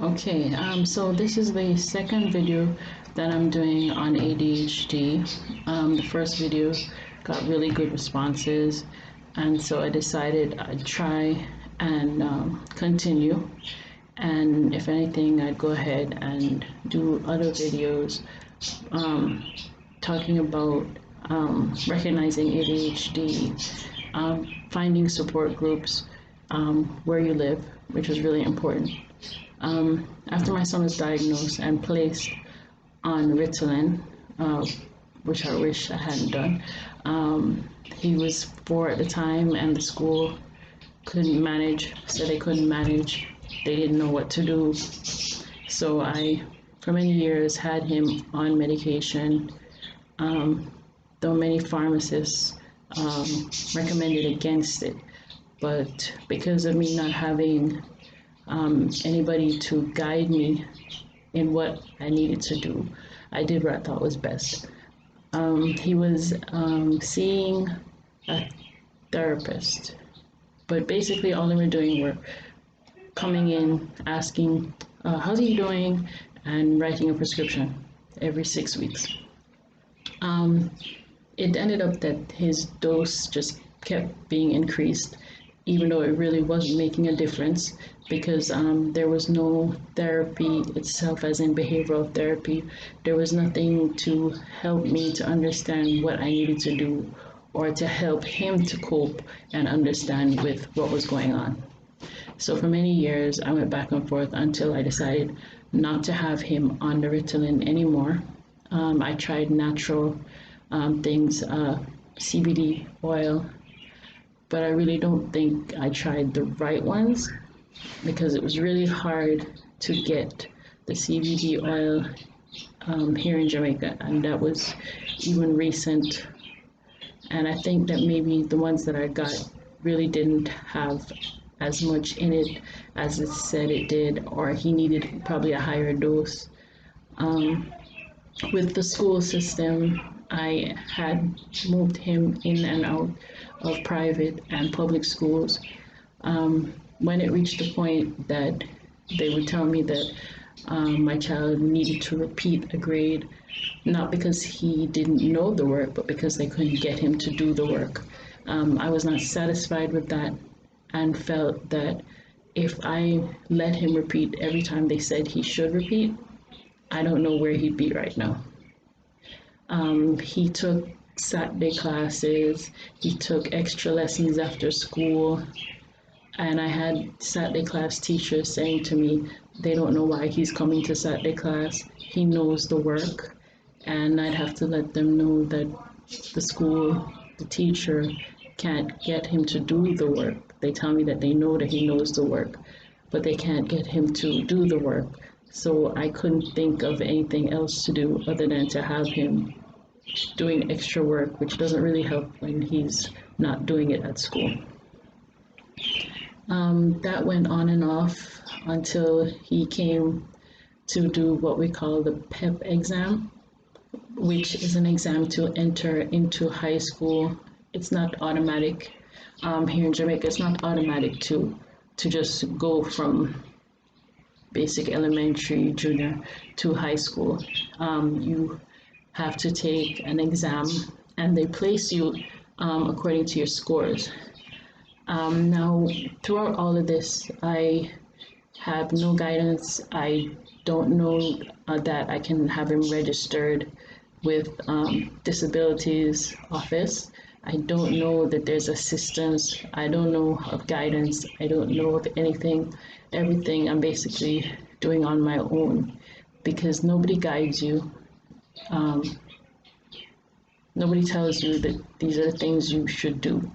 Okay, so this is the second video that I'm doing on ADHD. The first video got really good responses, and so I decided I'd try and continue. And if anything, I'd go ahead and do other videos um, talking about recognizing ADHD, finding support groups where you live, which is really important. After my son was diagnosed and placed on Ritalin, which I wish I hadn't done, he was 4 at the time, and the school couldn't manage, said they couldn't manage. They didn't know what to do. So I, for many years, had him on medication, though many pharmacists recommended against it. But because of me not having anybody to guide me in what I needed to do, I did what I thought was best. He was seeing a therapist, but basically all they were doing were coming in, asking, how's he doing, and writing a prescription every 6 weeks. It ended up that his dose just kept being increased, even though it really wasn't making a difference because there was no therapy itself, as in behavioral therapy. There was nothing to help me to understand what I needed to do or to help him to cope and understand with what was going on. So for many years, I went back and forth until I decided not to have him on the Ritalin anymore. I tried natural things, CBD oil, but I really don't think I tried the right ones because it was really hard to get the CBD oil here in Jamaica, and that was even recent. And I think that maybe the ones that I got really didn't have as much in it as it said it did, or he needed probably a higher dose. With the school system, I had moved him in and out of private and public schools. When it reached the point that they would tell me that my child needed to repeat a grade, not because he didn't know the work, but because they couldn't get him to do the work. I was not satisfied with that and felt that if I let him repeat every time they said he should repeat, I don't know where he'd be right now. He took Saturday classes, he took extra lessons after school, and I had Saturday class teachers saying to me, they don't know why he's coming to Saturday class, he knows the work, and I'd have to let them know that the school, the teacher, can't get him to do the work. They tell me that they know that he knows the work, but they can't get him to do the work. So I couldn't think of anything else to do other than to have him doing extra work, which doesn't really help when he's not doing it at school. That went on and off until he came to do what we call the Pep Exam, which is an exam to enter into high school. It's not automatic. Here in Jamaica, it's not automatic to just go from basic elementary, junior to high school. You have to take an exam, and they place you according to your scores. Now, throughout all of this, I have no guidance. I don't know that I can have him registered with disabilities office. I don't know that there's assistance. I don't know of guidance. I don't know of anything. Everything I'm basically doing on my own because nobody guides you. Nobody tells you that these are the things you should do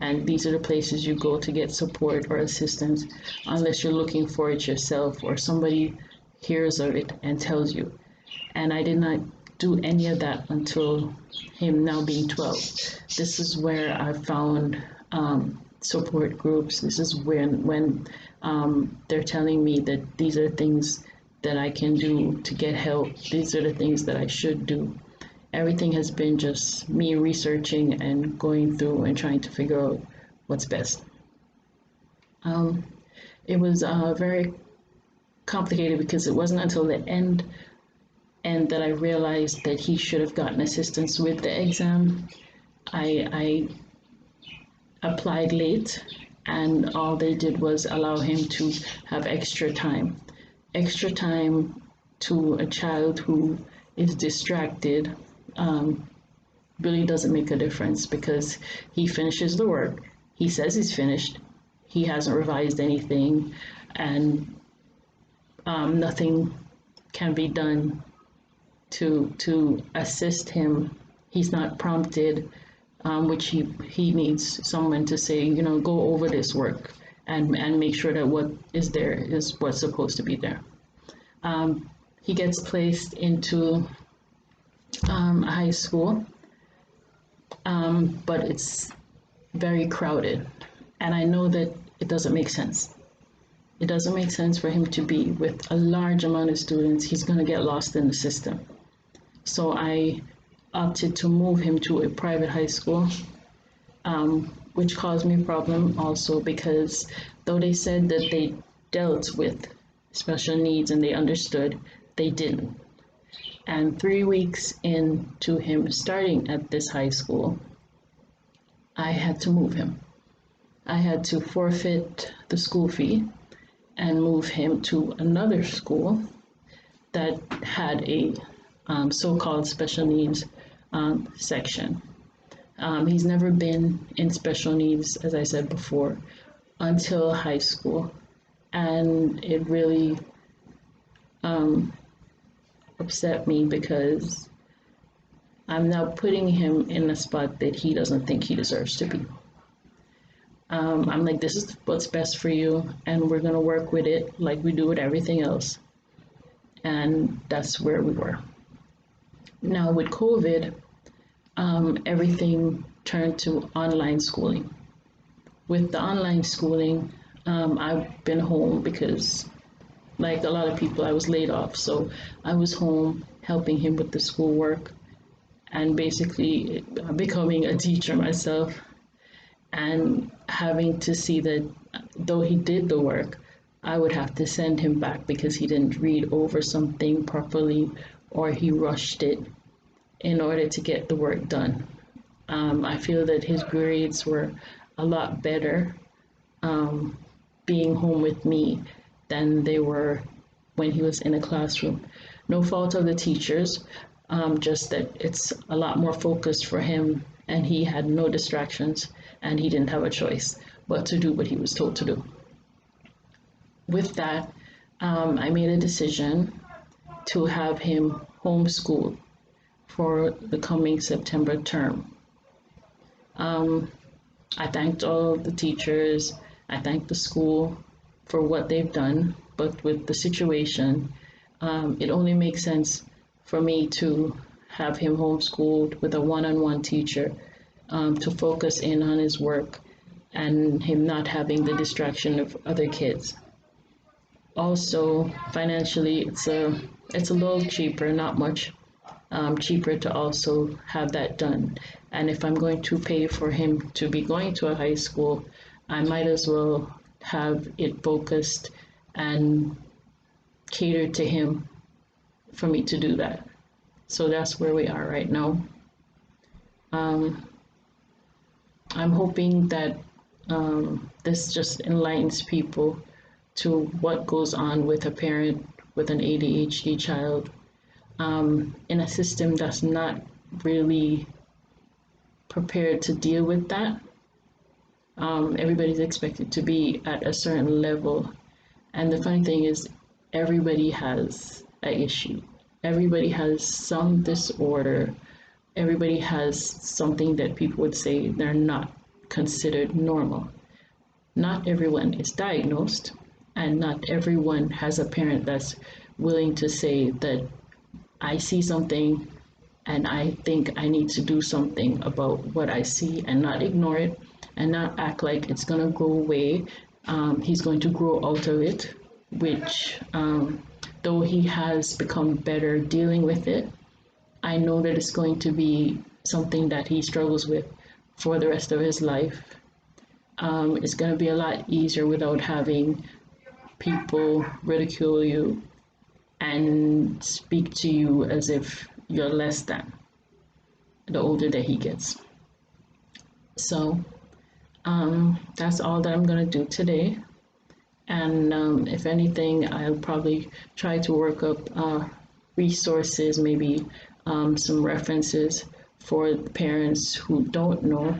and these are the places you go to get support or assistance unless you're looking for it yourself or somebody hears of it and tells you. And I did not do any of that until him now being 12. This is where I found support groups. This is when they're telling me that these are things that I can do to get help. These are the things that I should do. Everything has been just me researching and going through and trying to figure out what's best. It was very complicated because it wasn't until the end and that I realized that he should have gotten assistance with the exam. I applied late, and all they did was allow him to have extra time. Extra time to a child who is distracted really doesn't make a difference because he finishes the work. He says he's finished. He hasn't revised anything, and nothing can be done to assist him. He's not prompted, which he needs someone to say, go over this work and make sure that what is there is what's supposed to be there. He gets placed into a high school, but it's very crowded. And I know that it doesn't make sense. It doesn't make sense for him to be with a large amount of students. He's going to get lost in the system. So I opted to move him to a private high school, which caused me a problem also because though they said that they dealt with special needs and they understood, they didn't. And 3 weeks into him starting at this high school, I had to move him. I had to forfeit the school fee and move him to another school that had a so-called special needs section. He's never been in special needs, as I said before, until high school. And it really upset me because I'm now putting him in a spot that he doesn't think he deserves to be. I'm like, this is what's best for you, and we're gonna work with it like we do with everything else. And that's where we were. Now with COVID, everything turned to online schooling. With the online schooling, I've been home because, like a lot of people, I was laid off. So I was home helping him with the schoolwork and basically becoming a teacher myself and having to see that though he did the work, I would have to send him back because he didn't read over something properly or he rushed it in order to get the work done. I feel that his grades were a lot better being home with me than they were when he was in a classroom. No fault of the teachers, just that it's a lot more focused for him and he had no distractions and he didn't have a choice but to do what he was told to do. With that, I made a decision to have him homeschooled for the coming September term. I thanked all the teachers, I thanked the school for what they've done, but with the situation, it only makes sense for me to have him homeschooled with a one-on-one teacher to focus in on his work and him not having the distraction of other kids. Also, financially, it's a little cheaper, not much cheaper to also have that done. And if I'm going to pay for him to be going to a high school, I might as well have it focused and catered to him for me to do that. So that's where we are right now. I'm hoping that this just enlightens people to what goes on with a parent with an ADHD child in a system that's not really prepared to deal with that. Everybody's expected to be at a certain level, and the funny thing is everybody has an issue. Everybody has some disorder. Everybody has something that people would say they're not considered normal. Not everyone is diagnosed, and not everyone has a parent that's willing to say that I see something and I think I need to do something about what I see and not ignore it and not act like it's going to go away. He's going to grow out of it, which though he has become better dealing with it, I know that it's going to be something that he struggles with for the rest of his life. It's going to be a lot easier without having people ridicule you and speak to you as if you're less than the older that he gets. So that's all that I'm going to do today. And if anything, I'll probably try to work up resources, maybe some references for parents who don't know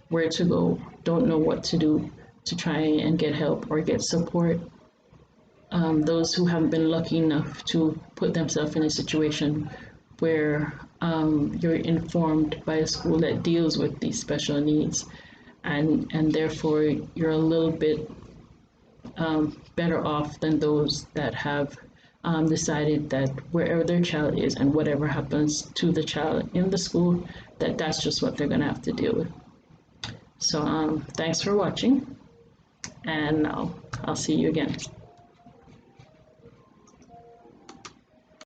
where to go, don't know what to do to try and get help or get support. Those who haven't been lucky enough to put themselves in a situation where you're informed by a school that deals with these special needs, and therefore you're a little bit better off than those that have decided that wherever their child is and whatever happens to the child in the school, that's just what they're going to have to deal with. So thanks for watching, and I'll see you again.